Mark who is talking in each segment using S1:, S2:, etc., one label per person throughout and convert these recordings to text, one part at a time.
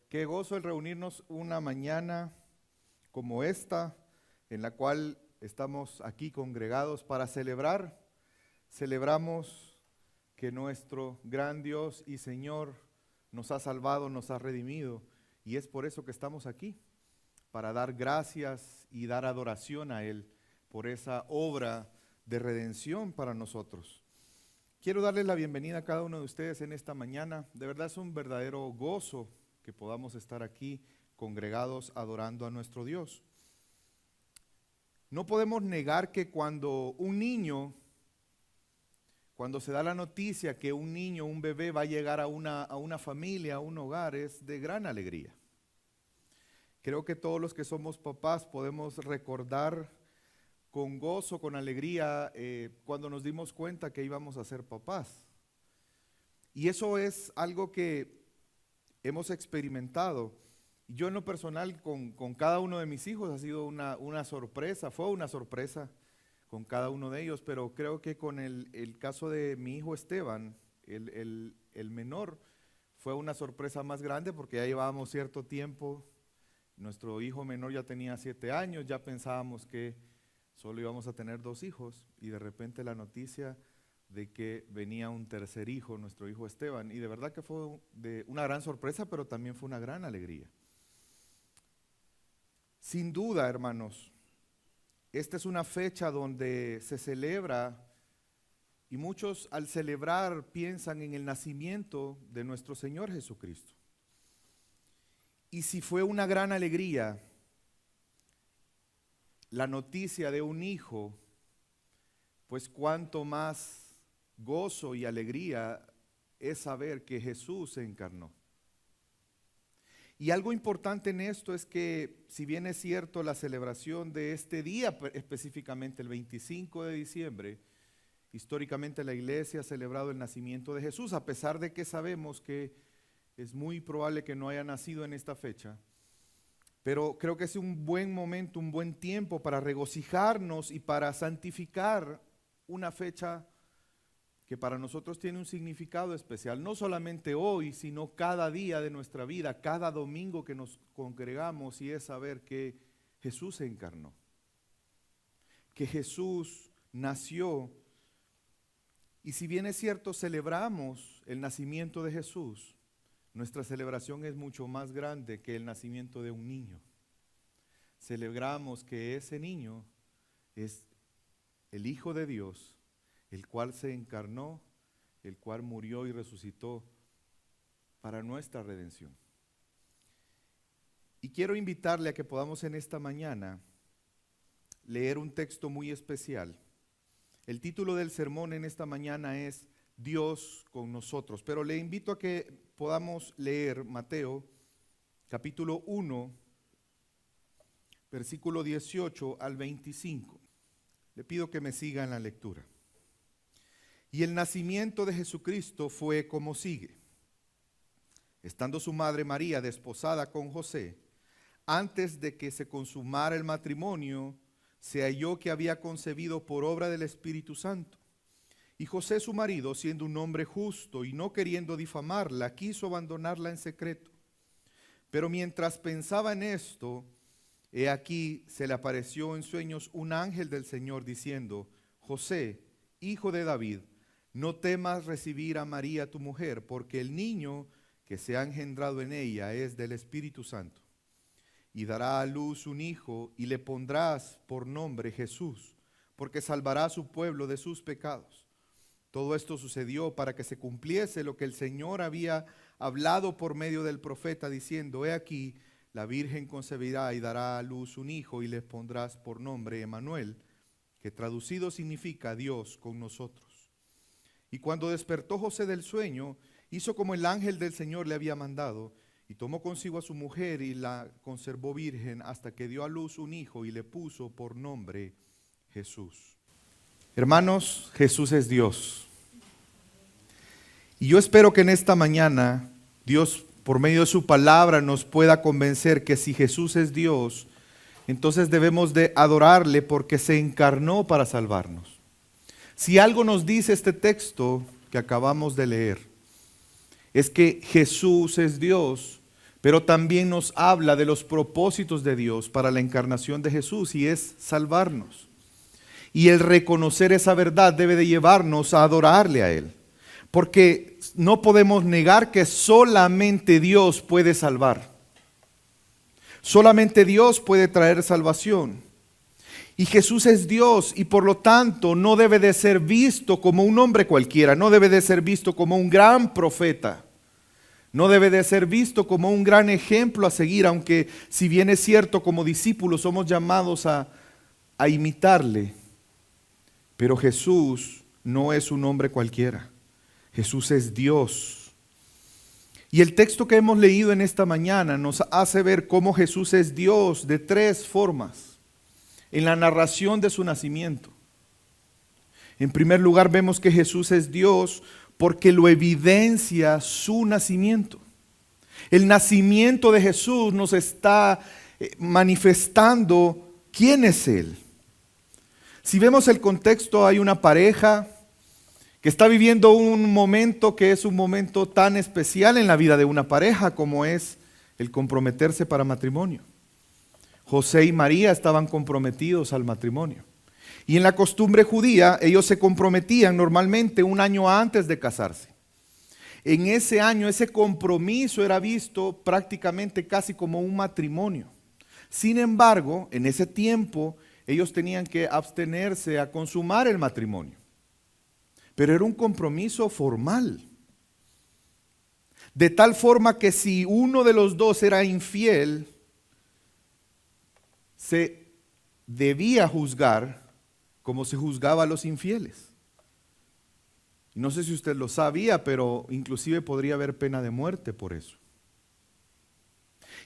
S1: Qué gozo el reunirnos una mañana como esta, en la cual estamos aquí congregados para celebrar. Celebramos que nuestro gran Dios y Señor nos ha salvado, nos ha redimido, y es por eso que estamos aquí, para dar gracias y dar adoración a Él por esa obra de redención para nosotros. Quiero darles la bienvenida a cada uno de ustedes en esta mañana. De verdad es un verdadero gozo que podamos estar aquí congregados adorando a nuestro Dios. No podemos negar que cuando se da la noticia que un niño, un bebé va a llegar a una familia, a un hogar, es de gran alegría. Creo que todos los que somos papás podemos recordar con gozo, con alegría, cuando nos dimos cuenta que íbamos a ser papás. Y eso es algo que hemos experimentado. Yo en lo personal con cada uno de mis hijos ha sido una sorpresa, fue una sorpresa con cada uno de ellos, pero creo que con el caso de mi hijo Esteban, el menor, fue una sorpresa más grande porque ya llevábamos cierto tiempo. Nuestro hijo menor ya tenía 7 años, ya pensábamos que solo íbamos a tener 2 hijos y de repente la noticia de que venía un tercer hijo, nuestro hijo Esteban, y de verdad que fue una gran sorpresa, pero también fue una gran alegría. Sin duda, hermanos, esta es una fecha donde se celebra, y muchos al celebrar piensan en el nacimiento de nuestro Señor Jesucristo. Y si fue una gran alegría la noticia de un hijo, pues cuánto más gozo y alegría es saber que Jesús se encarnó. Y algo importante en esto es que, si bien es cierto la celebración de este día, específicamente el 25 de diciembre, históricamente la iglesia ha celebrado el nacimiento de Jesús, a pesar de que sabemos que es muy probable que no haya nacido en esta fecha. Pero creo que es un buen momento, un buen tiempo para regocijarnos y para santificar una fecha que para nosotros tiene un significado especial, no solamente hoy, sino cada día de nuestra vida, cada domingo que nos congregamos, y es saber que Jesús se encarnó, que Jesús nació. Y si bien es cierto, celebramos el nacimiento de Jesús, nuestra celebración es mucho más grande que el nacimiento de un niño. Celebramos que ese niño es el Hijo de Dios, el cual se encarnó, el cual murió y resucitó para nuestra redención. Y quiero invitarle a que podamos en esta mañana leer un texto muy especial. El título del sermón en esta mañana es Dios con nosotros, pero le invito a que podamos leer Mateo capítulo 1, versículo 18 al 25. Le pido que me siga en la lectura. Y el nacimiento de Jesucristo fue como sigue. Estando su madre María desposada con José, antes de que se consumara el matrimonio, se halló que había concebido por obra del Espíritu Santo. Y José su marido, siendo un hombre justo y no queriendo difamarla, quiso abandonarla en secreto. Pero mientras pensaba en esto, he aquí se le apareció en sueños un ángel del Señor diciendo: José, hijo de David, no temas recibir a María tu mujer, porque el niño que se ha engendrado en ella es del Espíritu Santo. Y dará a luz un hijo y le pondrás por nombre Jesús, porque salvará a su pueblo de sus pecados. Todo esto sucedió para que se cumpliese lo que el Señor había hablado por medio del profeta, diciendo: He aquí, la Virgen concebirá y dará a luz un hijo y le pondrás por nombre Emmanuel, que traducido significa Dios con nosotros. Y cuando despertó José del sueño, hizo como el ángel del Señor le había mandado, y tomó consigo a su mujer y la conservó virgen hasta que dio a luz un hijo y le puso por nombre Jesús. Hermanos, Jesús es Dios. Y yo espero que en esta mañana Dios, por medio de su palabra, nos pueda convencer que si Jesús es Dios, entonces debemos de adorarle porque se encarnó para salvarnos. Si algo nos dice este texto que acabamos de leer, es que Jesús es Dios, pero también nos habla de los propósitos de Dios para la encarnación de Jesús, y es salvarnos. Y el reconocer esa verdad debe de llevarnos a adorarle a Él, porque no podemos negar que solamente Dios puede salvar. Solamente Dios puede traer salvación. Y Jesús es Dios, y por lo tanto no debe de ser visto como un hombre cualquiera, no debe de ser visto como un gran profeta, no debe de ser visto como un gran ejemplo a seguir, aunque si bien es cierto, como discípulos somos llamados a imitarle. Pero Jesús no es un hombre cualquiera, Jesús es Dios. Y el texto que hemos leído en esta mañana nos hace ver cómo Jesús es Dios de tres formas en la narración de su nacimiento. En primer lugar, vemos que Jesús es Dios porque lo evidencia su nacimiento. El nacimiento de Jesús nos está manifestando quién es Él. Si vemos el contexto, hay una pareja que está viviendo un momento que es un momento tan especial en la vida de una pareja como es el comprometerse para matrimonio. José y María estaban comprometidos al matrimonio. Y en la costumbre judía, ellos se comprometían normalmente un año antes de casarse. En ese año, ese compromiso era visto prácticamente casi como un matrimonio. Sin embargo, en ese tiempo, ellos tenían que abstenerse a consumar el matrimonio. Pero era un compromiso formal. De tal forma que si uno de los dos era infiel, se debía juzgar como se juzgaba a los infieles. No sé si usted lo sabía, pero inclusive podría haber pena de muerte por eso.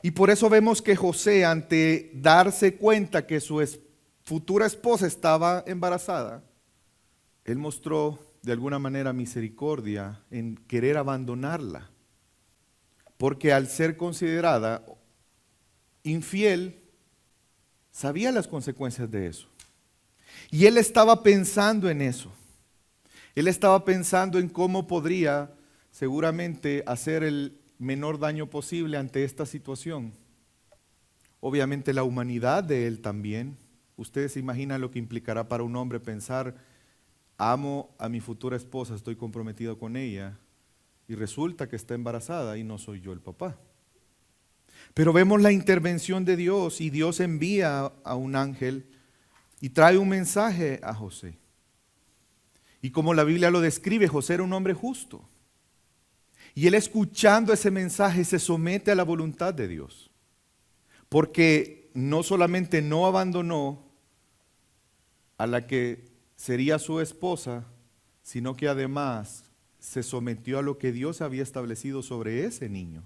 S1: Y por eso vemos que José, ante darse cuenta que su futura esposa estaba embarazada, él mostró de alguna manera misericordia en querer abandonarla, porque al ser considerada infiel, sabía las consecuencias de eso. Y él estaba pensando en eso. Él estaba pensando en cómo podría seguramente hacer el menor daño posible ante esta situación. Obviamente la humanidad de él también. Ustedes se imaginan lo que implicará para un hombre pensar: amo a mi futura esposa, estoy comprometido con ella, y resulta que está embarazada y no soy yo el papá. Pero vemos la intervención de Dios, y Dios envía a un ángel y trae un mensaje a José. Y como la Biblia lo describe, José era un hombre justo. Y él, escuchando ese mensaje, se somete a la voluntad de Dios. Porque no solamente no abandonó a la que sería su esposa, sino que además se sometió a lo que Dios había establecido sobre ese niño.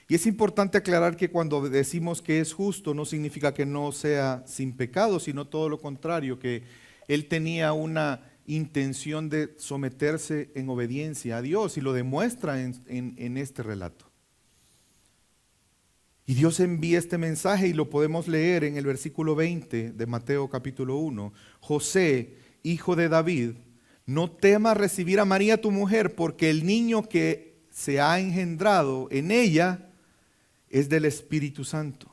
S1: Y es importante aclarar que cuando decimos que es justo, no significa que no sea sin pecado, sino todo lo contrario, que él tenía una intención de someterse en obediencia a Dios, y lo demuestra en este relato. Y Dios envía este mensaje, y lo podemos leer en el versículo 20 de Mateo capítulo 1. José, hijo de David, no temas recibir a María tu mujer, porque el niño que se ha engendrado en ella es del Espíritu Santo.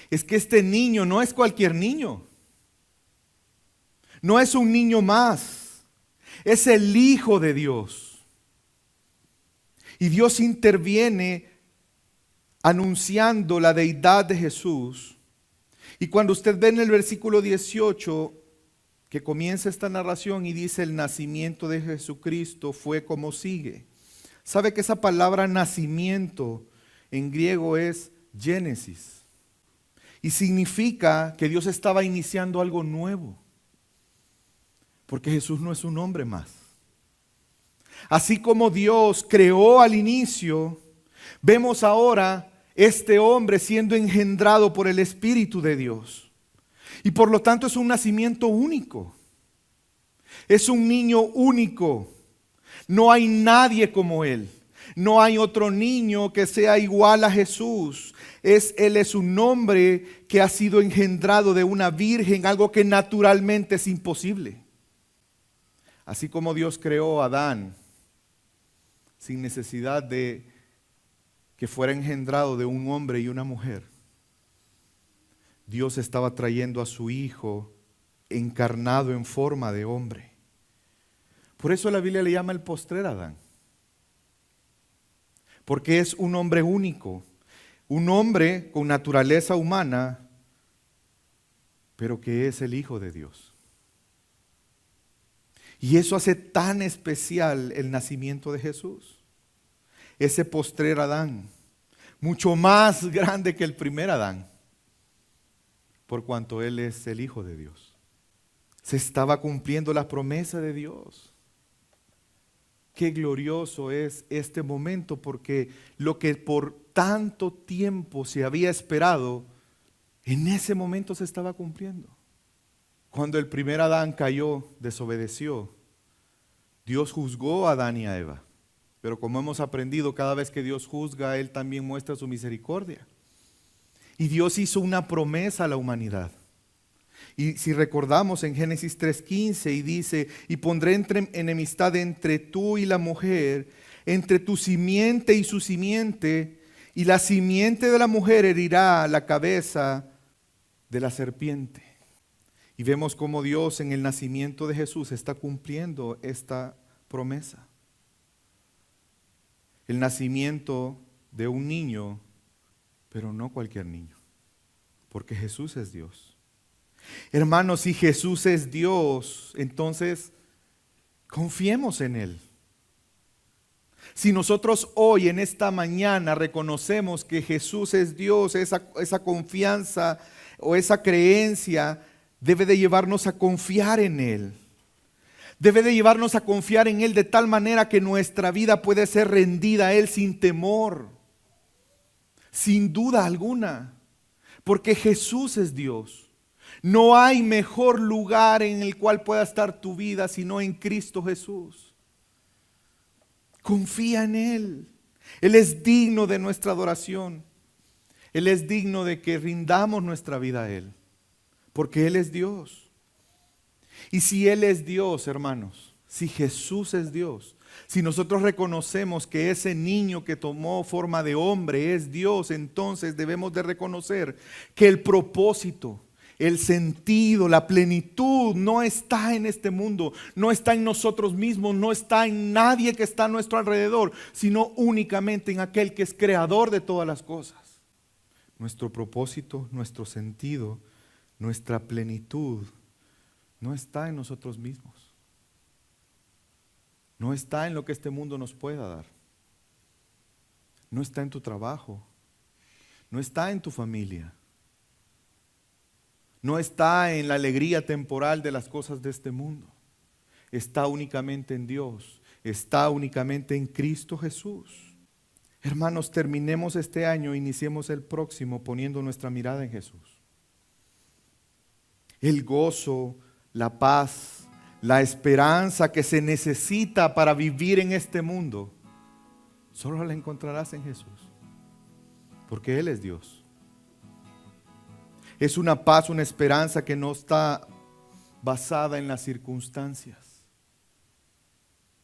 S1: Es que este niño no es cualquier niño. No es un niño más. Es el Hijo de Dios. Y Dios interviene anunciando la deidad de Jesús. Y cuando usted ve en el versículo 18 que comienza esta narración y dice: el nacimiento de Jesucristo fue como sigue. ¿Sabe que esa palabra nacimiento en griego es Génesis? Y significa que Dios estaba iniciando algo nuevo. Porque Jesús no es un hombre más. Así como Dios creó al inicio, vemos ahora este hombre siendo engendrado por el Espíritu de Dios. Y por lo tanto es un nacimiento único. Es un niño único. No hay nadie como él. No hay otro niño que sea igual a Jesús. Él es un hombre que ha sido engendrado de una virgen, algo que naturalmente es imposible. Así como Dios creó a Adán sin necesidad de que fuera engendrado de un hombre y una mujer, Dios estaba trayendo a su Hijo encarnado en forma de hombre. Por eso la Biblia le llama el postrer Adán. Porque es un hombre único, un hombre con naturaleza humana, pero que es el Hijo de Dios. Y eso hace tan especial el nacimiento de Jesús. Ese postrer Adán, mucho más grande que el primer Adán, por cuanto Él es el Hijo de Dios. Se estaba cumpliendo la promesa de Dios. Qué glorioso es este momento, porque lo que por tanto tiempo se había esperado, en ese momento se estaba cumpliendo. Cuando el primer Adán cayó, desobedeció, Dios juzgó a Adán y a Eva. Pero como hemos aprendido, cada vez que Dios juzga, Él también muestra su misericordia. Y Dios hizo una promesa a la humanidad. Y si recordamos en Génesis 3:15, y dice: y pondré enemistad entre tú y la mujer, entre tu simiente y su simiente, y la simiente de la mujer herirá la cabeza de la serpiente. Y vemos cómo Dios en el nacimiento de Jesús está cumpliendo esta promesa. El nacimiento de un niño, pero no cualquier niño, porque Jesús es Dios. Hermanos, si Jesús es Dios, entonces confiemos en Él. Si nosotros hoy en esta mañana reconocemos que Jesús es Dios, esa confianza o esa creencia debe de llevarnos a confiar en Él. Debe de llevarnos a confiar en Él de tal manera que nuestra vida puede ser rendida a Él sin temor, sin duda alguna, porque Jesús es Dios. No hay mejor lugar en el cual pueda estar tu vida sino en Cristo Jesús. Confía en Él. Él es digno de nuestra adoración. Él es digno de que rindamos nuestra vida a Él, porque Él es Dios. Y si Él es Dios, hermanos, si Jesús es Dios, si nosotros reconocemos que ese niño que tomó forma de hombre es Dios, entonces debemos de reconocer que el propósito, el sentido, la plenitud no está en este mundo, no está en nosotros mismos, no está en nadie que está a nuestro alrededor, sino únicamente en aquel que es creador de todas las cosas. Nuestro propósito, nuestro sentido, nuestra plenitud no está en nosotros mismos. No está en lo que este mundo nos pueda dar. No está en tu trabajo. No está en tu familia. No está en la alegría temporal de las cosas de este mundo. Está únicamente en Dios. Está únicamente en Cristo Jesús. Hermanos, terminemos este año, iniciemos el próximo poniendo nuestra mirada en Jesús. El gozo, la paz, la esperanza que se necesita para vivir en este mundo, solo la encontrarás en Jesús, porque Él es Dios. Es una paz, una esperanza que no está basada en las circunstancias,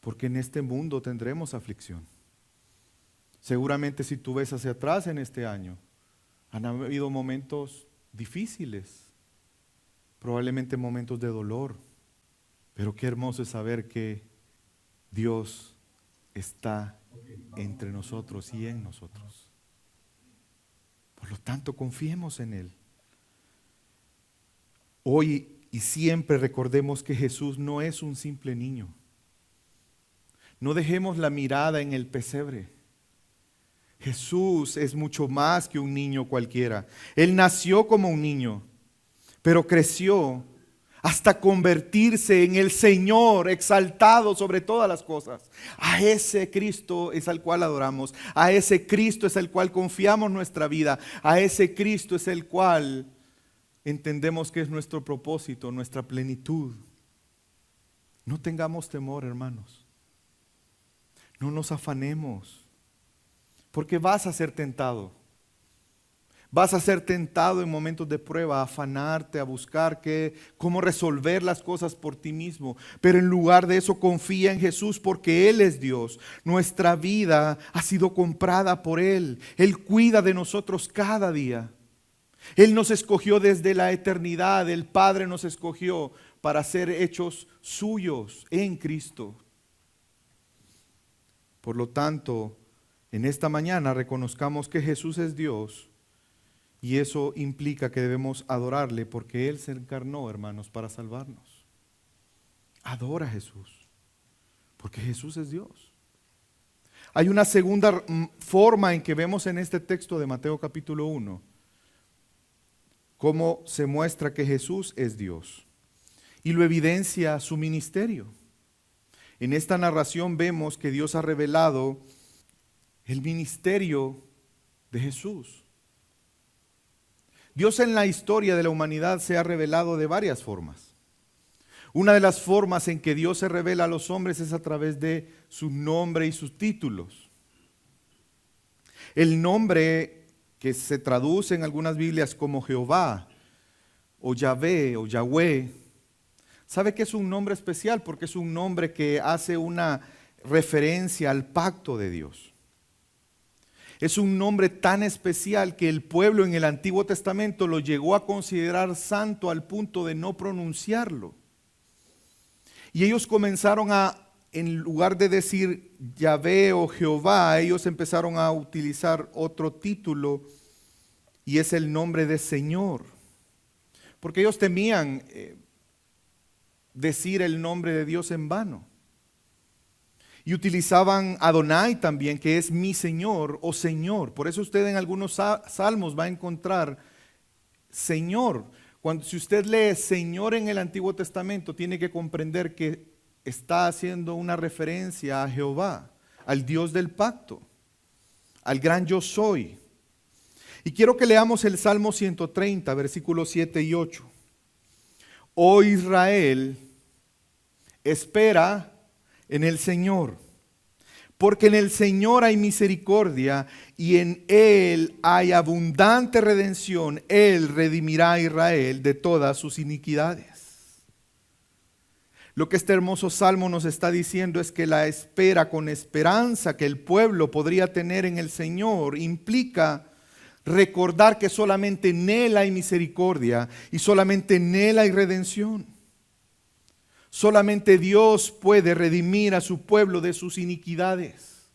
S1: porque en este mundo tendremos aflicción. Seguramente si tú ves hacia atrás en este año, han habido momentos difíciles, probablemente momentos de dolor, pero qué hermoso es saber que Dios está entre nosotros y en nosotros. Por lo tanto, confiemos en Él. Hoy y siempre recordemos que Jesús no es un simple niño. No dejemos la mirada en el pesebre. Jesús es mucho más que un niño cualquiera. Él nació como un niño, pero creció hasta convertirse en el Señor exaltado sobre todas las cosas. A ese Cristo es al cual adoramos. A ese Cristo es al cual confiamos nuestra vida. A ese Cristo es el cual entendemos que es nuestro propósito, nuestra plenitud. No tengamos temor, hermanos. No nos afanemos, porque vas a ser tentado. Vas a ser tentado en momentos de prueba, a afanarte, a buscar cómo resolver las cosas por ti mismo. Pero en lugar de eso, confía en Jesús porque Él es Dios. Nuestra vida ha sido comprada por Él. Él cuida de nosotros cada día. Él nos escogió desde la eternidad. El Padre nos escogió para ser hechos suyos en Cristo. Por lo tanto, en esta mañana reconozcamos que Jesús es Dios. Y eso implica que debemos adorarle porque Él se encarnó, hermanos, para salvarnos. Adora a Jesús, porque Jesús es Dios. Hay una segunda forma en que vemos en este texto de Mateo capítulo 1 cómo se muestra que Jesús es Dios. Y lo evidencia su ministerio. En esta narración vemos que Dios ha revelado el ministerio de Jesús. Dios en la historia de la humanidad se ha revelado de varias formas. Una de las formas en que Dios se revela a los hombres es a través de su nombre y sus títulos. El nombre que se traduce en algunas Biblias como Jehová o Yahvé o Yahweh, ¿sabe que es un nombre especial? Porque es un nombre que hace una referencia al pacto de Dios. Es un nombre tan especial que el pueblo en el Antiguo Testamento lo llegó a considerar santo al punto de no pronunciarlo. Y ellos comenzaron en lugar de decir Yahvé o Jehová, ellos empezaron a utilizar otro título y es el nombre de Señor. Porque ellos temían decir el nombre de Dios en vano. Y utilizaban Adonai también, que es mi Señor o Señor. Por eso usted en algunos salmos va a encontrar Señor. Si usted lee Señor en el Antiguo Testamento, tiene que comprender que está haciendo una referencia a Jehová, al Dios del pacto, al gran yo soy. Y quiero que leamos el Salmo 130, versículos 7 y 8. Oh Israel, espera en el Señor, porque en el Señor hay misericordia y en Él hay abundante redención. Él redimirá a Israel de todas sus iniquidades. Lo que este hermoso salmo nos está diciendo es que la espera con esperanza que el pueblo podría tener en el Señor implica recordar que solamente en Él hay misericordia y solamente en Él hay redención. Solamente Dios puede redimir a su pueblo de sus iniquidades.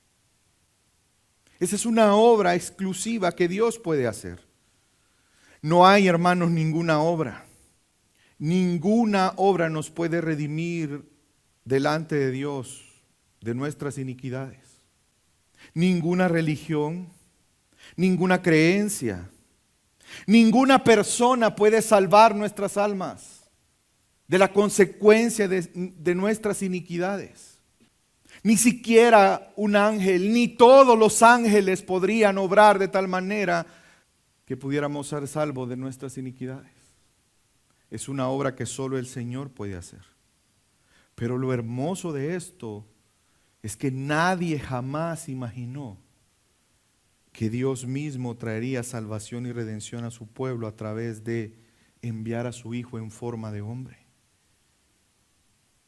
S1: Esa es una obra exclusiva que Dios puede hacer. No hay, hermanos, ninguna obra. Ninguna obra nos puede redimir delante de Dios de nuestras iniquidades. Ninguna religión, ninguna creencia, ninguna persona puede salvar nuestras almas de la consecuencia de nuestras iniquidades. Ni siquiera un ángel, ni todos los ángeles podrían obrar de tal manera que pudiéramos ser salvos de nuestras iniquidades. Es una obra que solo el Señor puede hacer. Pero lo hermoso de esto es que nadie jamás imaginó que Dios mismo traería salvación y redención a su pueblo a través de enviar a su Hijo en forma de hombre.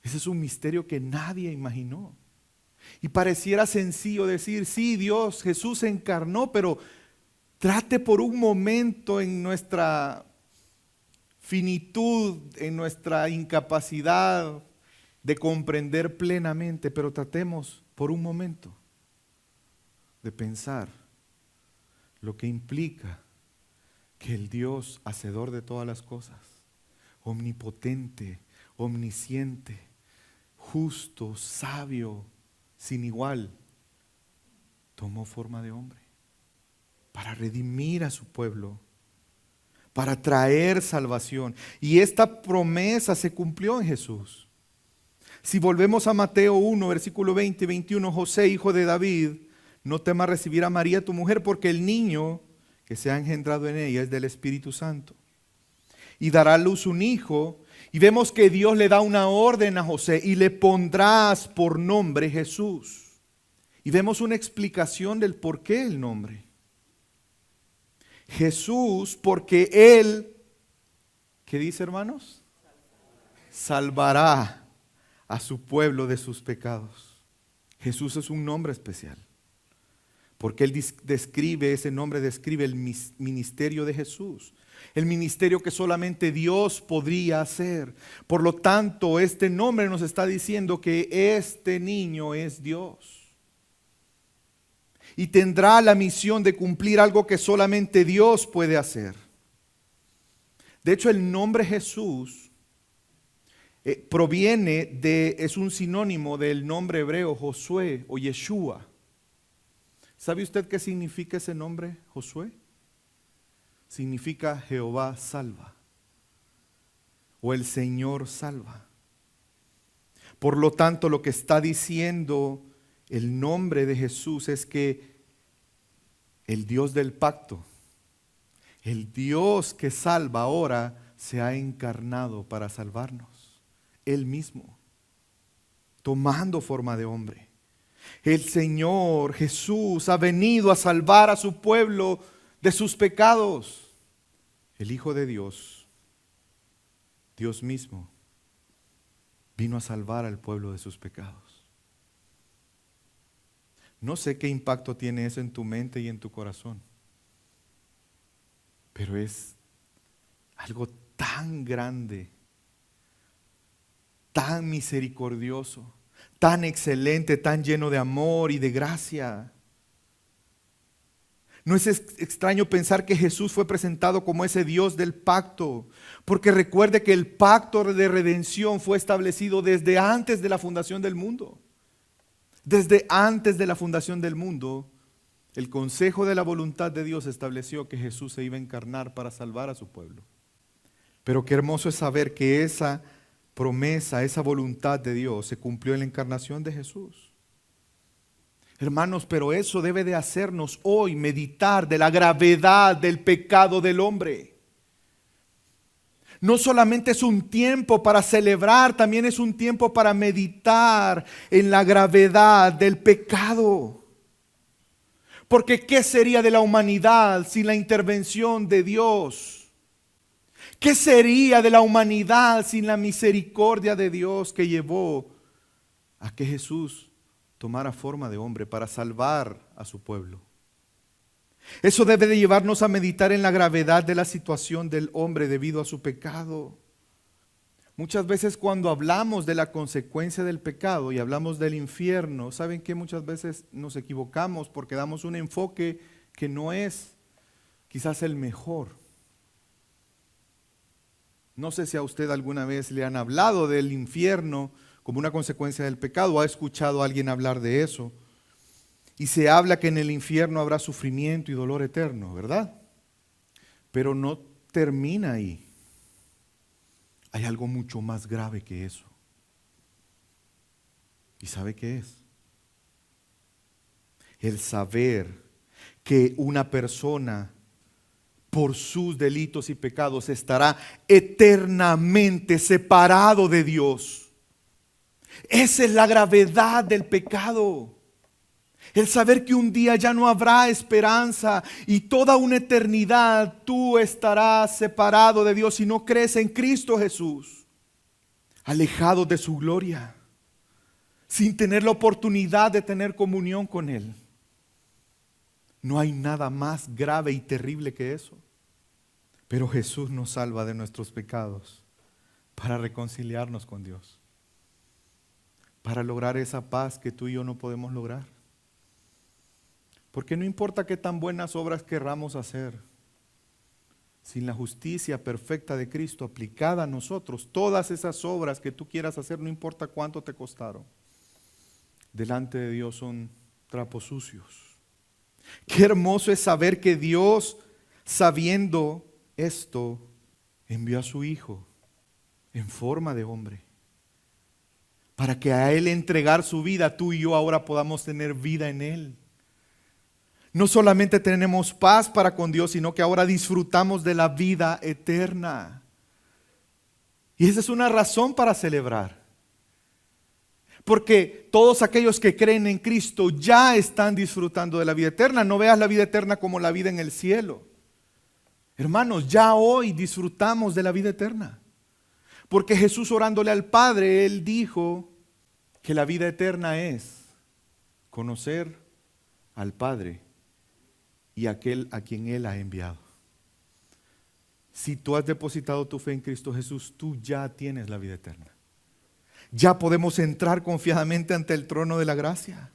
S1: Ese es un misterio que nadie imaginó. Y pareciera sencillo decir, sí, Dios, Jesús se encarnó, pero trate por un momento en nuestra finitud, en nuestra incapacidad de comprender plenamente, pero tratemos por un momento de pensar lo que implica que el Dios hacedor de todas las cosas, omnipotente, omnisciente, justo, sabio, sin igual, tomó forma de hombre para redimir a su pueblo, para traer salvación. Y esta promesa se cumplió en Jesús. Si volvemos a Mateo 1, versículo 20 y 21, José, hijo de David, no temas recibir a María tu mujer, porque el niño que se ha engendrado en ella es del Espíritu Santo. Y dará a luz un hijo. Y vemos que Dios le da una orden a José y le pondrás por nombre Jesús. Y vemos una explicación del por qué el nombre. Jesús, porque Él, ¿qué dice, hermanos? Salvará a su pueblo de sus pecados. Jesús es un nombre especial, porque Él describe, ese nombre describe el ministerio de Jesús, el ministerio que solamente Dios podría hacer. Por lo tanto, este nombre nos está diciendo que este niño es Dios. Y tendrá la misión de cumplir algo que solamente Dios puede hacer. De hecho, el nombre Jesús es un sinónimo del nombre hebreo Josué o Yeshua. ¿Sabe usted qué significa ese nombre, Josué? Significa Jehová salva o el Señor salva. Por lo tanto, lo que está diciendo el nombre de Jesús es que el Dios del pacto, el Dios que salva ahora, se ha encarnado para salvarnos. Él mismo, tomando forma de hombre. El Señor Jesús ha venido a salvar a su pueblo de sus pecados. El Hijo de Dios, Dios mismo, vino a salvar al pueblo de sus pecados. No sé qué impacto tiene eso en tu mente y en tu corazón, pero es algo tan grande, tan misericordioso, tan excelente, tan lleno de amor y de gracia. No es extraño pensar que Jesús fue presentado como ese Dios del pacto, porque recuerde que el pacto de redención fue establecido desde antes de la fundación del mundo. Desde antes de la fundación del mundo, el consejo de la voluntad de Dios estableció que Jesús se iba a encarnar para salvar a su pueblo. Pero qué hermoso es saber que esa promesa, esa voluntad de Dios se cumplió en la encarnación de Jesús. Hermanos, pero eso debe de hacernos hoy meditar de la gravedad del pecado del hombre. No solamente es un tiempo para celebrar, también es un tiempo para meditar en la gravedad del pecado. Porque ¿qué sería de la humanidad sin la intervención de Dios? ¿Qué sería de la humanidad sin la misericordia de Dios que llevó a que Jesús tomara forma de hombre para salvar a su pueblo? Eso debe de llevarnos a meditar en la gravedad de la situación del hombre debido a su pecado. Muchas veces cuando hablamos de la consecuencia del pecado y hablamos del infierno, ¿saben qué? Muchas veces nos equivocamos porque damos un enfoque que no es quizás el mejor. No sé si a usted alguna vez le han hablado del infierno como una consecuencia del pecado, o ha escuchado a alguien hablar de eso. Y se habla que en el infierno habrá sufrimiento y dolor eterno, ¿verdad? Pero no termina ahí. Hay algo mucho más grave que eso. ¿Y sabe qué es? El saber que una persona por sus delitos y pecados estará eternamente separado de Dios. Esa es la gravedad del pecado. El saber que un día ya no habrá esperanza y toda una eternidad tú estarás separado de Dios si no crees en Cristo Jesús, alejado de su gloria, sin tener la oportunidad de tener comunión con Él. No hay nada más grave y terrible que eso. Pero Jesús nos salva de nuestros pecados para reconciliarnos con Dios, para lograr esa paz que tú y yo no podemos lograr. Porque no importa qué tan buenas obras querramos hacer, sin la justicia perfecta de Cristo aplicada a nosotros, todas esas obras que tú quieras hacer, no importa cuánto te costaron, delante de Dios son trapos sucios. Qué hermoso es saber que Dios, sabiendo esto, envió a su Hijo en forma de hombre, para que a Él entregar su vida, tú y yo ahora podamos tener vida en Él. No solamente tenemos paz para con Dios, sino que ahora disfrutamos de la vida eterna. Y esa es una razón para celebrar. Porque todos aquellos que creen en Cristo ya están disfrutando de la vida eterna. No veas la vida eterna como la vida en el cielo. Hermanos, ya hoy disfrutamos de la vida eterna. Porque Jesús, orándole al Padre, Él dijo que la vida eterna es conocer al Padre y aquel a quien Él ha enviado. Si tú has depositado tu fe en Cristo Jesús, tú ya tienes la vida eterna. Ya podemos entrar confiadamente ante el trono de la gracia.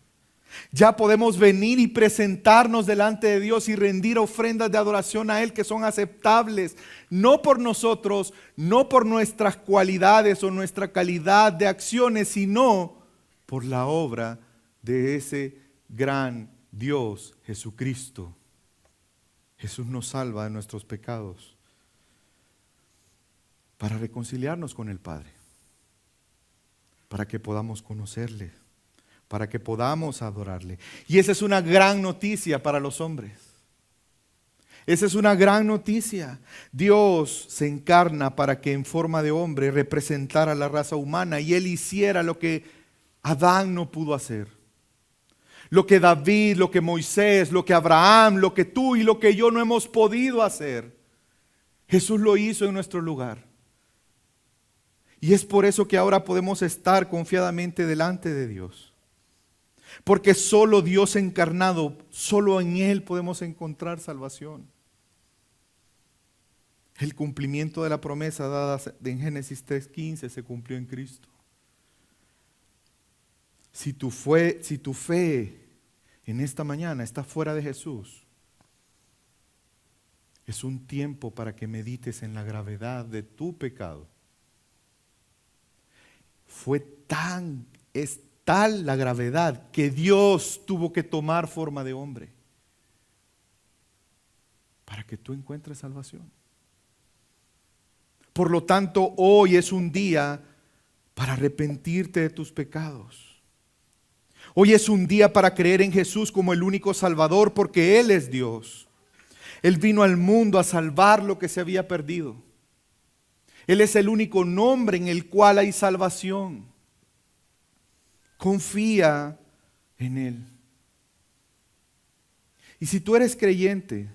S1: Ya podemos venir y presentarnos delante de Dios y rendir ofrendas de adoración a Él que son aceptables, no por nosotros, no por nuestras cualidades o nuestra calidad de acciones, sino por la obra de ese gran Dios, Jesucristo. Jesús nos salva de nuestros pecados para reconciliarnos con el Padre, para que podamos conocerle, para que podamos adorarle. Y esa es una gran noticia para los hombres. Esa es una gran noticia. Dios se encarna para que en forma de hombre representara a la raza humana y Él hiciera lo que Adán no pudo hacer. Lo que David, lo que Moisés, lo que Abraham, lo que tú y lo que yo no hemos podido hacer. Jesús lo hizo en nuestro lugar. Y es por eso que ahora podemos estar confiadamente delante de Dios. Porque solo Dios encarnado, solo en Él podemos encontrar salvación. El cumplimiento de la promesa dada en Génesis 3:15 se cumplió en Cristo. Si tu fe en esta mañana está fuera de Jesús, es un tiempo para que medites en la gravedad de tu pecado. Es tal la gravedad que Dios tuvo que tomar forma de hombre para que tú encuentres salvación. Por lo tanto, hoy es un día para arrepentirte de tus pecados. Hoy es un día para creer en Jesús como el único Salvador, porque Él es Dios. Él vino al mundo a salvar lo que se había perdido. Él es el único nombre en el cual hay salvación. Confía en Él. Y si tú eres creyente,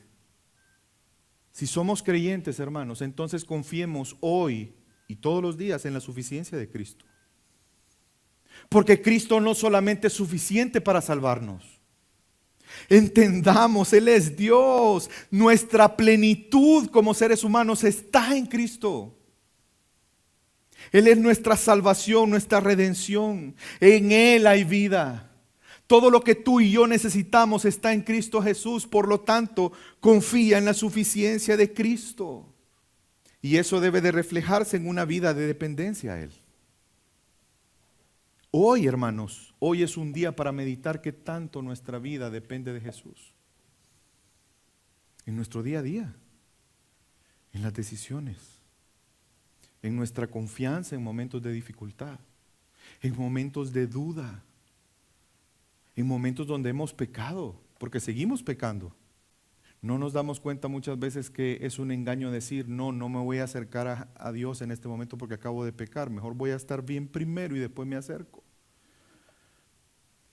S1: si somos creyentes, hermanos, entonces confiemos hoy y todos los días en la suficiencia de Cristo. Porque Cristo no solamente es suficiente para salvarnos. Entendamos, Él es Dios. Nuestra plenitud como seres humanos está en Cristo. Él es nuestra salvación, nuestra redención. En Él hay vida. Todo lo que tú y yo necesitamos está en Cristo Jesús. Por lo tanto, confía en la suficiencia de Cristo. Y eso debe de reflejarse en una vida de dependencia a Él. Hoy, hermanos, hoy es un día para meditar qué tanto nuestra vida depende de Jesús. En nuestro día a día, en las decisiones, en nuestra confianza en momentos de dificultad, en momentos de duda, en momentos donde hemos pecado, porque seguimos pecando. No nos damos cuenta muchas veces que es un engaño decir, no me voy a acercar a Dios en este momento porque acabo de pecar, mejor voy a estar bien primero y después me acerco.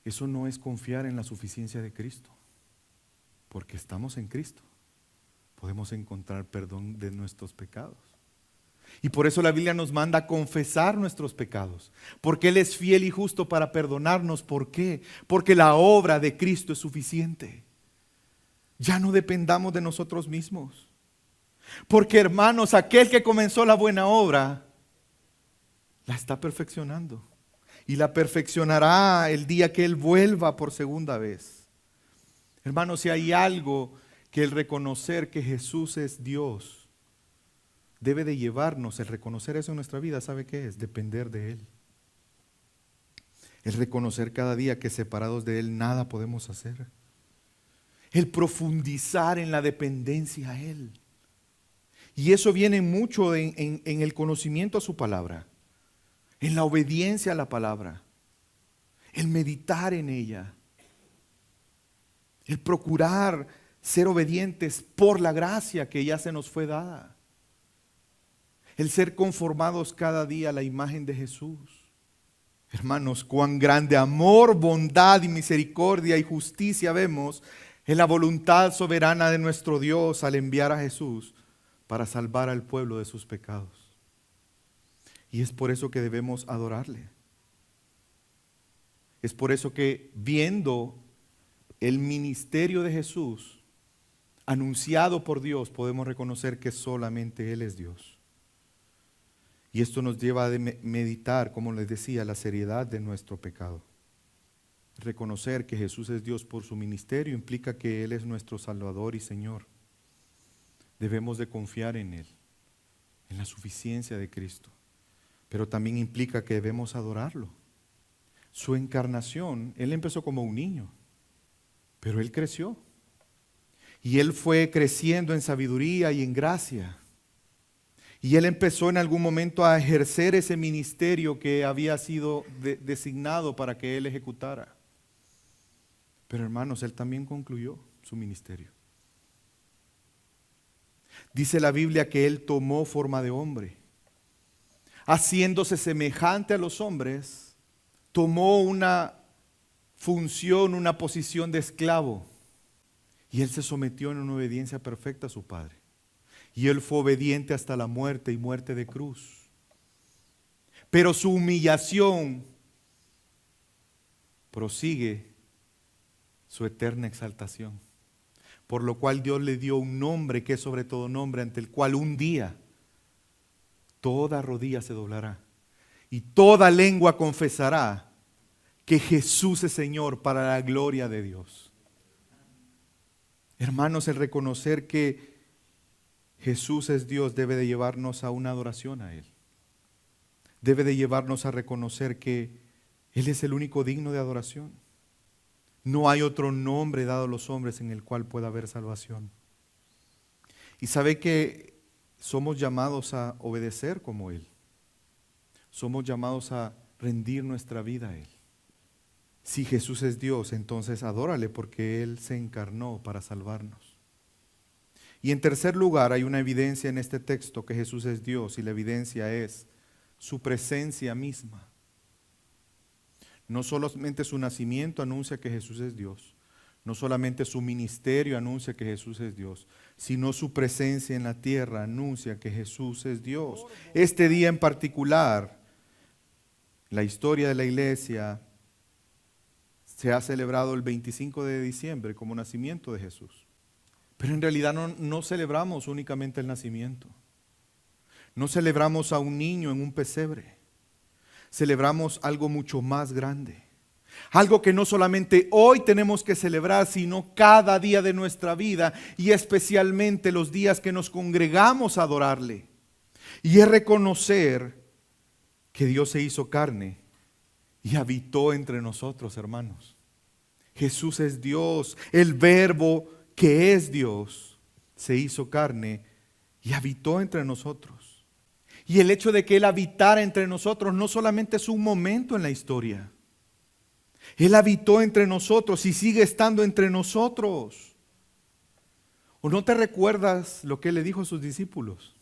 S1: Eso no es confiar en la suficiencia de Cristo, porque estamos en Cristo, podemos encontrar perdón de nuestros pecados. Y por eso la Biblia nos manda a confesar nuestros pecados, porque Él es fiel y justo para perdonarnos. ¿Por qué? Porque la obra de Cristo es suficiente. Ya no dependamos de nosotros mismos. Porque, hermanos, aquel que comenzó la buena obra, la está perfeccionando. Y la perfeccionará el día que Él vuelva por segunda vez. Hermanos, si hay algo que el reconocer que Jesús es Dios debe de llevarnos, el reconocer eso en nuestra vida, ¿sabe qué es? Depender de Él. El reconocer cada día que separados de Él nada podemos hacer. El profundizar en la dependencia a Él. Y eso viene mucho en el conocimiento a su palabra, en la obediencia a la palabra, el meditar en ella, el procurar ser obedientes por la gracia que ya se nos fue dada. El ser conformados cada día a la imagen de Jesús. Hermanos, cuán grande amor, bondad y misericordia y justicia vemos en la voluntad soberana de nuestro Dios al enviar a Jesús para salvar al pueblo de sus pecados. Y es por eso que debemos adorarle. Es por eso que viendo el ministerio de Jesús anunciado por Dios, podemos reconocer que solamente Él es Dios. Y esto nos lleva a meditar, como les decía, la seriedad de nuestro pecado. Reconocer que Jesús es Dios por su ministerio implica que Él es nuestro Salvador y Señor. Debemos de confiar en Él, en la suficiencia de Cristo. Pero también implica que debemos adorarlo. Su encarnación, Él empezó como un niño, pero Él creció. Y Él fue creciendo en sabiduría y en gracia. Y Él empezó en algún momento a ejercer ese ministerio que había sido designado para que Él ejecutara. Pero hermanos, Él también concluyó su ministerio. Dice la Biblia que Él tomó forma de hombre. Haciéndose semejante a los hombres, tomó una función, una posición de esclavo. Y Él se sometió en una obediencia perfecta a su Padre. Y Él fue obediente hasta la muerte y muerte de cruz. Pero su humillación prosigue su eterna exaltación. Por lo cual Dios le dio un nombre que es sobre todo nombre, ante el cual un día toda rodilla se doblará y toda lengua confesará que Jesús es Señor, para la gloria de Dios. Hermanos, el reconocer que Jesús es Dios debe de llevarnos a una adoración a Él. Debe de llevarnos a reconocer que Él es el único digno de adoración. No hay otro nombre dado a los hombres en el cual pueda haber salvación. Y sabe que somos llamados a obedecer como Él. Somos llamados a rendir nuestra vida a Él. Si Jesús es Dios, entonces adórale, porque Él se encarnó para salvarnos. Y en tercer lugar, hay una evidencia en este texto que Jesús es Dios, y la evidencia es su presencia misma. No solamente su nacimiento anuncia que Jesús es Dios, no solamente su ministerio anuncia que Jesús es Dios, sino su presencia en la tierra anuncia que Jesús es Dios. Este día en particular, la historia de la iglesia se ha celebrado el 25 de diciembre como nacimiento de Jesús. Pero en realidad no celebramos únicamente el nacimiento. No celebramos a un niño en un pesebre. Celebramos algo mucho más grande. Algo que no solamente hoy tenemos que celebrar, sino cada día de nuestra vida, y especialmente los días que nos congregamos a adorarle. Y es reconocer que Dios se hizo carne y habitó entre nosotros, hermanos. Jesús es Dios, el Verbo que es Dios se hizo carne y habitó entre nosotros. Y el hecho de que Él habitara entre nosotros no solamente es un momento en la historia. Él habitó entre nosotros y sigue estando entre nosotros. ¿O no te recuerdas lo que Él le dijo a sus discípulos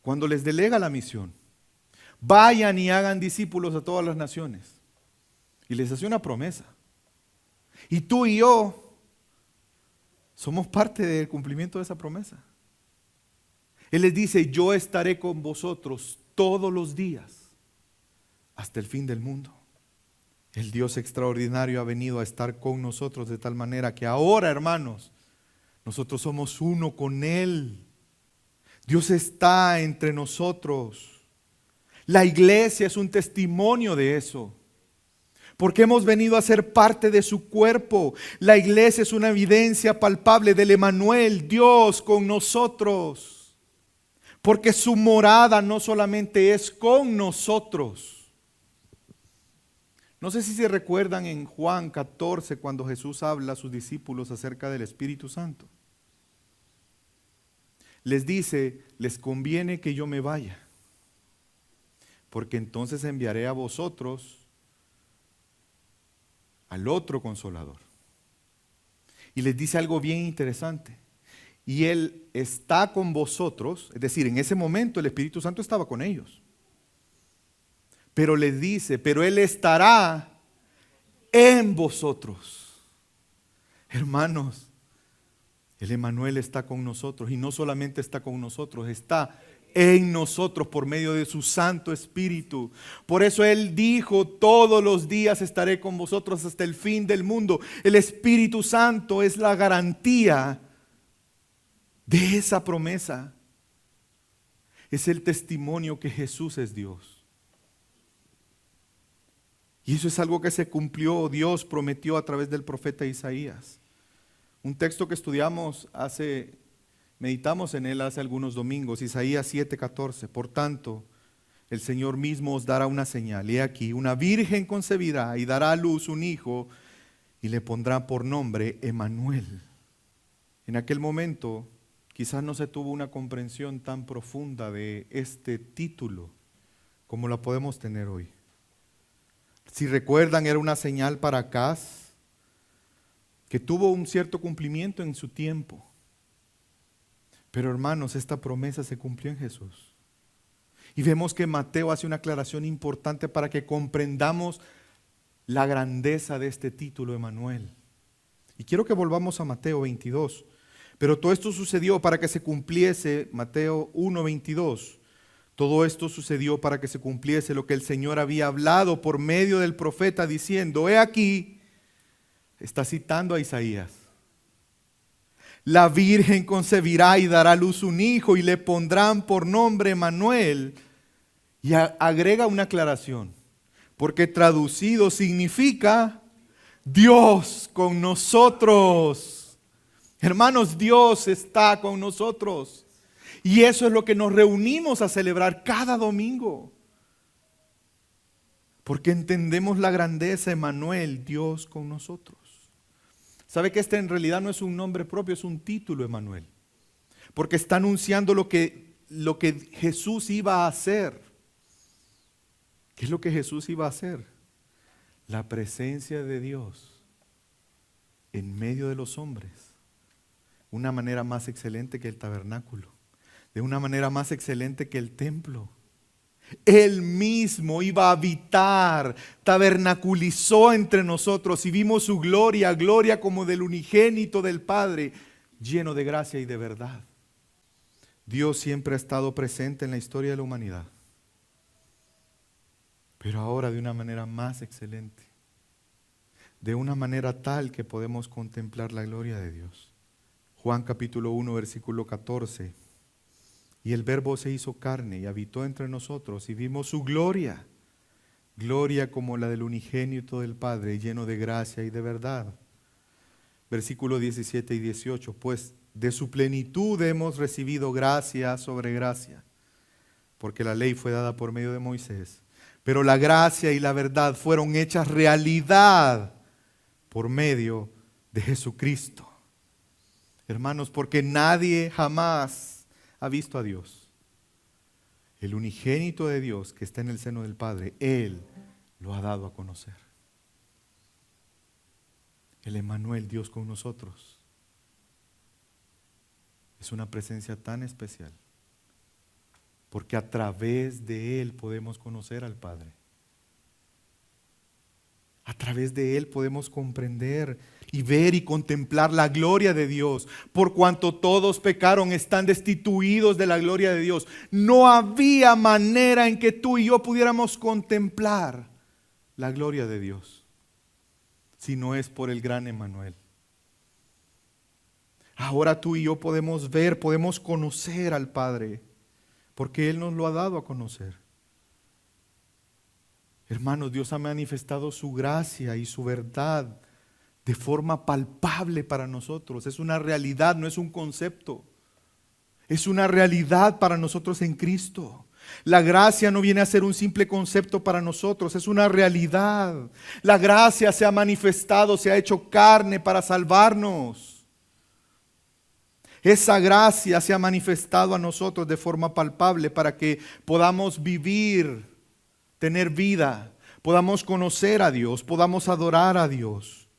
S1: cuando les delega la misión? Vayan y hagan discípulos a todas las naciones. Y les hace una promesa. Y tú y yo somos parte del cumplimiento de esa promesa. Él les dice: yo estaré con vosotros todos los días hasta el fin del mundo. El Dios extraordinario ha venido a estar con nosotros de tal manera que ahora, hermanos, nosotros somos uno con Él. Dios está entre nosotros. La iglesia es un testimonio de eso, porque hemos venido a ser parte de su cuerpo. La iglesia es una evidencia palpable del Emmanuel, Dios con nosotros, porque su morada no solamente es con nosotros. No sé si se recuerdan en Juan 14 cuando Jesús habla a sus discípulos acerca del Espíritu Santo. Les dice: les conviene que yo me vaya, porque entonces enviaré a vosotros al otro Consolador. Y les dice algo bien interesante. Y Él está con vosotros, es decir, en ese momento el Espíritu Santo estaba con ellos. Pero les dice: pero Él estará en vosotros. Hermanos, El Emmanuel está con nosotros, y no solamente está con nosotros, está en nosotros por medio de su Santo Espíritu. Por eso Él dijo: todos los días estaré con vosotros hasta el fin del mundo. El Espíritu Santo es la garantía de esa promesa. Es el testimonio que Jesús es Dios. Y eso es algo que se cumplió. Dios prometió a través del profeta Isaías. Un texto que meditamos en él hace algunos domingos, Isaías 7:14. Por tanto, el Señor mismo os dará una señal. He aquí, una virgen concebirá y dará a luz un hijo y le pondrá por nombre Emmanuel. En aquel momento, quizás no se tuvo una comprensión tan profunda de este título como la podemos tener hoy. Si recuerdan, era una señal para Acaz, que tuvo un cierto cumplimiento en su tiempo. Pero hermanos, esta promesa se cumplió en Jesús. Y vemos que Mateo hace una aclaración importante para que comprendamos la grandeza de este título, Emmanuel. Y quiero que volvamos a Mateo 22. Pero todo esto sucedió para que se cumpliese, Mateo 1:22. Todo esto sucedió para que se cumpliese lo que el Señor había hablado por medio del profeta diciendo: he aquí, está citando a Isaías, la virgen concebirá y dará a luz un hijo y le pondrán por nombre Emmanuel. Y agrega una aclaración, porque traducido significa Dios con nosotros. Hermanos, Dios está con nosotros. Y eso es lo que nos reunimos a celebrar cada domingo. Porque entendemos la grandeza, Emmanuel, Dios con nosotros. ¿Sabe que este en realidad no es un nombre propio, es un título, Emmanuel? Porque está anunciando lo que Jesús iba a hacer. ¿Qué es lo que Jesús iba a hacer? La presencia de Dios en medio de los hombres. Una manera más excelente que el tabernáculo. De una manera más excelente que el templo. Él mismo iba a habitar, tabernaculizó entre nosotros y vimos su gloria, gloria como del unigénito del Padre, lleno de gracia y de verdad. Dios siempre ha estado presente en la historia de la humanidad, pero ahora de una manera más excelente, de una manera tal que podemos contemplar la gloria de Dios. Juan capítulo 1, versículo 14. Y el Verbo se hizo carne y habitó entre nosotros y vimos su gloria, gloria como la del unigénito del Padre, lleno de gracia y de verdad. Versículos 17 y 18, pues de su plenitud hemos recibido gracia sobre gracia, porque la ley fue dada por medio de Moisés, pero la gracia y la verdad fueron hechas realidad por medio de Jesucristo. Hermanos, porque nadie jamás ha visto a Dios. El unigénito de Dios que está en el seno del Padre, Él lo ha dado a conocer. El Emmanuel, Dios con nosotros, es una presencia tan especial, porque a través de Él podemos conocer al Padre. A través de Él podemos comprender y ver y contemplar la gloria de Dios. Por cuanto todos pecaron, están destituidos de la gloria de Dios. No había manera en que tú y yo pudiéramos contemplar la gloria de Dios, si no es por el gran Emmanuel. Ahora tú y yo podemos ver, podemos conocer al Padre, porque Él nos lo ha dado a conocer. Hermanos, Dios ha manifestado su gracia y su verdad de forma palpable para nosotros. Es una realidad, no es un concepto. Es una realidad para nosotros en Cristo. La gracia no viene a ser un simple concepto para nosotros, es una realidad. La gracia se ha manifestado, se ha hecho carne para salvarnos. Esa gracia se ha manifestado a nosotros de forma palpable para que podamos vivir, tener vida, podamos conocer a Dios, podamos adorar a Dios.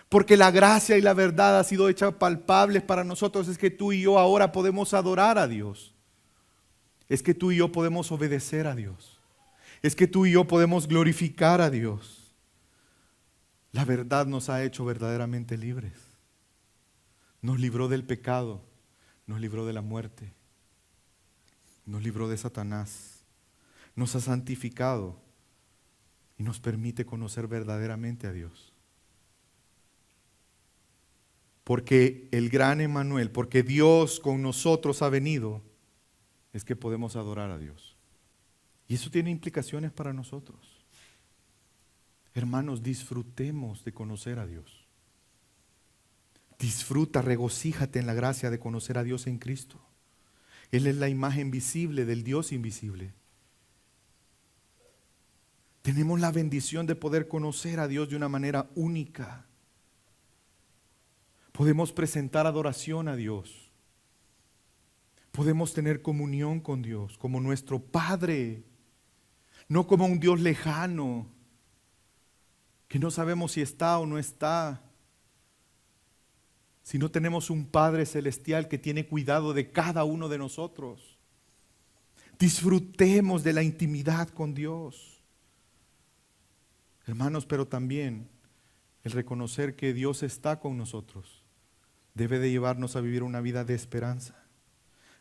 S1: Porque la gracia y la verdad ha sido hecha palpables para nosotros. Es que tú y yo ahora podemos adorar a Dios. Es que tú y yo podemos obedecer a Dios. Es que tú y yo podemos glorificar a Dios. La verdad nos ha hecho verdaderamente libres. Nos libró del pecado, nos libró de la muerte, nos libró de Satanás, nos ha santificado y nos permite conocer verdaderamente a Dios. Porque el gran Emmanuel, porque Dios con nosotros ha venido, es que podemos adorar a Dios. Y eso tiene implicaciones para nosotros. Hermanos, disfrutemos de conocer a Dios. Disfruta, regocíjate en la gracia de conocer a Dios en Cristo. Él es la imagen visible del Dios invisible. Tenemos la bendición de poder conocer a Dios de una manera única. Podemos presentar adoración a Dios. Podemos tener comunión con Dios como nuestro Padre, no como un Dios lejano, que no sabemos si está o no está, sino tenemos un Padre celestial que tiene cuidado de cada uno de nosotros. Disfrutemos de la intimidad con Dios. Hermanos, pero también el reconocer que Dios está con nosotros debe de llevarnos a vivir una vida de esperanza.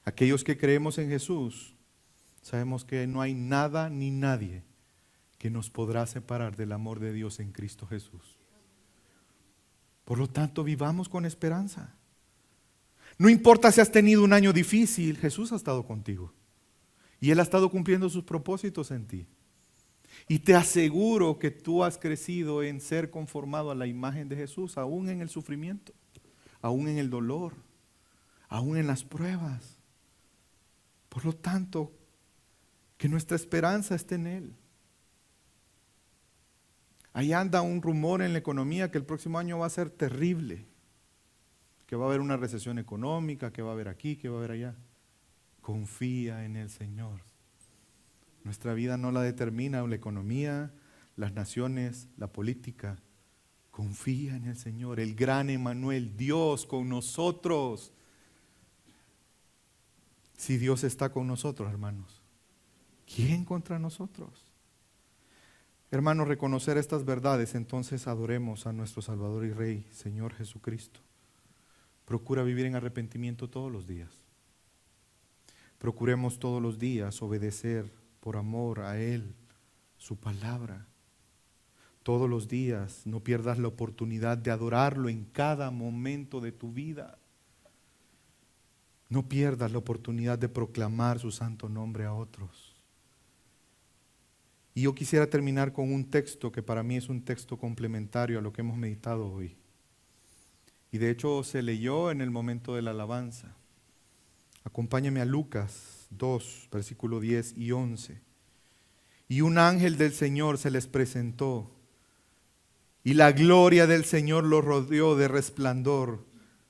S1: Aquellos que creemos en Jesús, sabemos que no hay nada ni nadie que nos podrá separar del amor de Dios en Cristo Jesús. Por lo tanto, vivamos con esperanza. No importa si has tenido un año difícil, Jesús ha estado contigo. Y Él ha estado cumpliendo sus propósitos en ti. Y te aseguro que tú has crecido en ser conformado a la imagen de Jesús, aún en el sufrimiento, aún en el dolor, aún en las pruebas. Por lo tanto, que nuestra esperanza esté en Él. Ahí anda un rumor en la economía que el próximo año va a ser terrible, que va a haber una recesión económica, que va a haber aquí, que va a haber allá. Confía en el Señor. Nuestra vida no la determina la economía, las naciones, la política. Confía en el Señor, el gran Emmanuel, Dios con nosotros. Si Dios está con nosotros, hermanos, ¿quién contra nosotros? Hermanos, reconocer estas verdades, entonces adoremos a nuestro Salvador y Rey, Señor Jesucristo. Procura vivir en arrepentimiento todos los días. Procuremos todos los días obedecer por amor a Él, su palabra. Todos los días no pierdas la oportunidad de adorarlo en cada momento de tu vida. No pierdas la oportunidad de proclamar su santo nombre a otros. Y yo quisiera terminar con un texto que para mí es un texto complementario a lo que hemos meditado hoy. Y de hecho se leyó en el momento de la alabanza. Acompáñame a Lucas 2, versículo 10 y 11. Y un ángel del Señor se les presentó, y la gloria del Señor los rodeó de resplandor.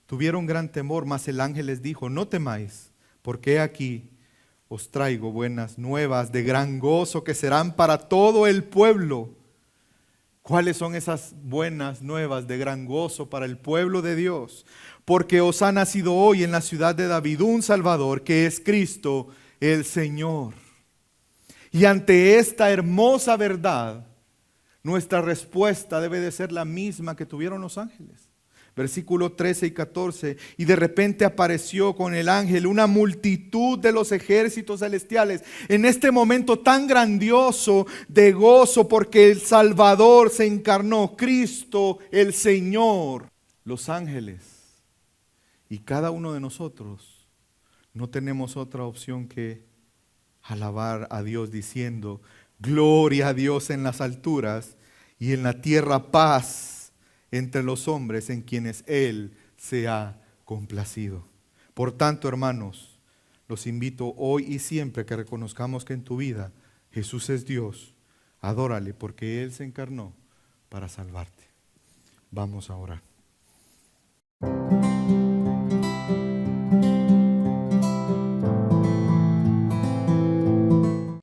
S1: Tuvieron gran temor, mas el ángel les dijo: no temáis, porque he aquí os traigo buenas nuevas de gran gozo que serán para todo el pueblo. ¿Cuáles son esas buenas nuevas de gran gozo para el pueblo de Dios? Porque os ha nacido hoy en la ciudad de David un Salvador, que es Cristo el Señor. Y ante esta hermosa verdad, nuestra respuesta debe de ser la misma que tuvieron los ángeles. Versículos 13 y 14, y de repente apareció con el ángel una multitud de los ejércitos celestiales, en este momento tan grandioso de gozo, porque el Salvador se encarnó, Cristo el Señor. Los ángeles y cada uno de nosotros no tenemos otra opción que alabar a Dios diciendo: gloria a Dios en las alturas y en la tierra paz entre los hombres en quienes Él se ha complacido. Por tanto, hermanos, los invito hoy y siempre que reconozcamos que en tu vida Jesús es Dios. Adórale, porque Él se encarnó para salvarte. Vamos a orar.